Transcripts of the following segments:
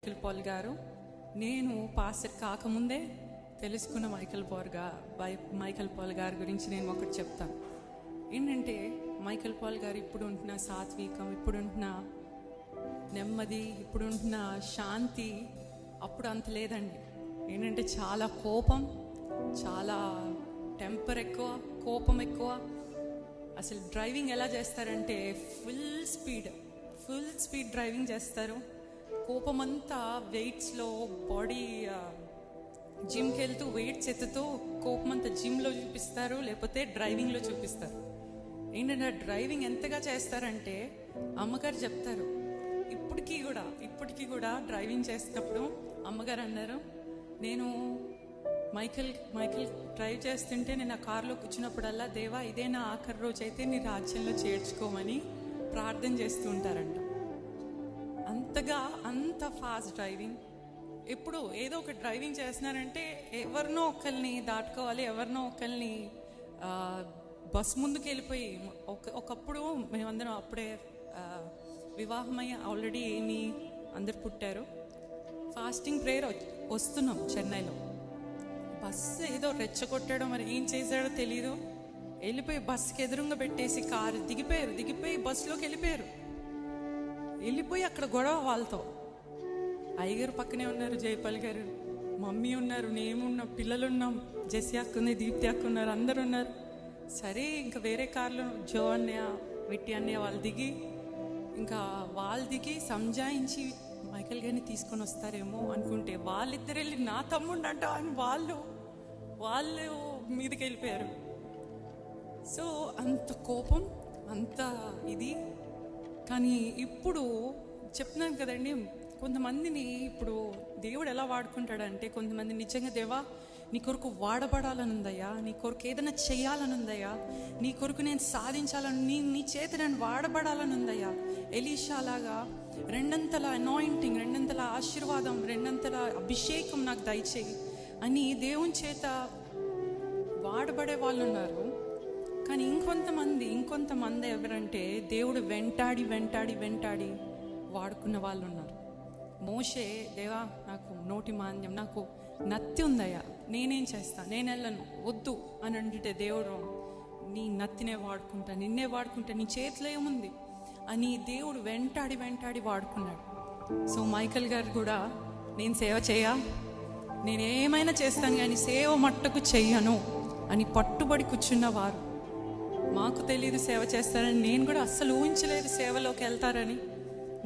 Michael Paul గారు. నేను pastor కాకముందే తెలుసుకున్న మైకేల్ పాల్ గారి గురించి నేను ఒకటి చెప్తాను. ఏంటంటే మైకేల్ పాల్ గారు ఇప్పుడు ఉంటున్న సాత్వికం, ఇప్పుడు ఉంటున్న నెమ్మది, ఇప్పుడు ఉంటున్న శాంతి అప్పుడు అంత లేదండి. ఏంటంటే చాలా కోపం, చాలా టెంపర్ ఎక్కువ, కోపం ఎక్కువ. అసలు డ్రైవింగ్ ఎలా చేస్తారంటే ఫుల్ స్పీడ్ డ్రైవింగ్ చేస్తారు. కోపం అంతా వెయిట్స్లో, బాడీ జిమ్కి వెళ్తూ వెయిట్స్ ఎత్తుతూ కోపం అంతా జిమ్లో చూపిస్తారు, లేకపోతే డ్రైవింగ్లో చూపిస్తారు. ఏంటంటే డ్రైవింగ్ ఎంతగా చేస్తారంటే అమ్మగారు చెప్తారు, ఇప్పటికీ కూడా డ్రైవింగ్ చేసినప్పుడు అమ్మగారు అన్నారు, నేను మైకేల్ డ్రైవ్ చేస్తుంటే నేను ఆ కారులో కూర్చున్నప్పుడల్లా, దేవా ఇదే నా ఆఖరి రోజు అయితే నీ రాజ్యంలో చేర్చుకోమని ప్రార్థన చేస్తూ ఉంటారంట. అంత ఫాస్ట్ డ్రైవింగ్. ఎప్పుడు ఏదో ఒక డ్రైవింగ్ చేస్తున్నారంటే ఎవరినో ఒకరిని దాటుకోవాలి, ఎవరినో ఒకరిని బస్ ముందుకు వెళ్ళిపోయి. ఒకప్పుడు మేమందరం అప్పుడే వివాహమయ్యి ఆల్రెడీ అందరు పుట్టారు. ఫాస్టింగ్ ప్రేయర్ వస్తున్నాం చెన్నైలో. బస్సు ఏదో రెచ్చగొట్టాడో మరి ఏం చేశాడో తెలీదు, వెళ్ళిపోయి బస్సుకి ఎదురుగా పెట్టేసి కారు దిగిపోయి బస్సులోకి వెళ్ళిపోయి అక్కడ గొడవ వాళ్ళతో. అయ్యగారు పక్కనే ఉన్నారు, జయపాల్ గారు, మమ్మీ ఉన్నారు, నేనున్నాం, పిల్లలున్నాం, జెస్సీ అక్క ఉంది, దీప్తి అక్క ఉన్నారు, అందరు ఉన్నారు. సరే ఇంకా వేరే కార్లో జో అన్నయ్య, వెట్టి అన్నయ్య వాళ్ళు దిగి సంజాయించి మైకేల్ గారిని తీసుకొని వస్తారేమో అనుకుంటే వాళ్ళిద్దరు వెళ్ళి నా తమ్ముడు అంట అని వాళ్ళు మీదకి వెళ్ళిపోయారు. సో అంత కోపం, అంత ఇది. కానీ ఇప్పుడు చెప్తున్నాను కదండి, కొంతమందిని ఇప్పుడు దేవుడు ఎలా వాడుకుంటాడంటే, కొంతమంది నిజంగా దేవా నీ కొరకు వాడబడాలని ఉందయ్యా, నీ కొరకు ఏదైనా చెయ్యాలని ఉందయ్యా, నీ కొరకు నేను సాధించాలని, నీ చేత నేను వాడబడాలని ఉందయ్యా. ఎలీషా లాగా రెండంతల అనాయింటింగ్, రెండంతల ఆశీర్వాదం, రెండంతల అభిషేకం నాకు దయచేయి అని దేవుని చేత వాడబడే వాళ్ళు ఉన్నారు. కానీ ఇంకొంతమంది ఎవరంటే దేవుడు వెంటాడి వాడుకున్న వాళ్ళు ఉన్నారు. మోషే, దేవా నాకు నోటి మాంద్యం, నాకు నత్తి ఉందయ్యా, నేనేం చేస్తా, నేను వెళ్ళను, వద్దు అని అంటే దేవుడు నీ నత్తినే వాడుకుంటా, నిన్నే వాడుకుంటా, నీ చేతిలో ఏముంది అని దేవుడు వెంటాడి వాడుకున్నాడు. సో మైకేల్ గారు కూడా, నేను సేవ నేనేమైనా చేస్తాను కానీ సేవ మట్టుకు చెయ్యను అని పట్టుబడి కూర్చున్నవారు. మాకు తెలియదు సేవ చేస్తారని, నేను కూడా అస్సలు ఊహించలేదు సేవలోకి వెళ్తారని,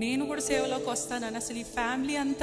నేను కూడా సేవలోకి వస్తానని. అసలు ఈ ఫ్యామిలీ అంతా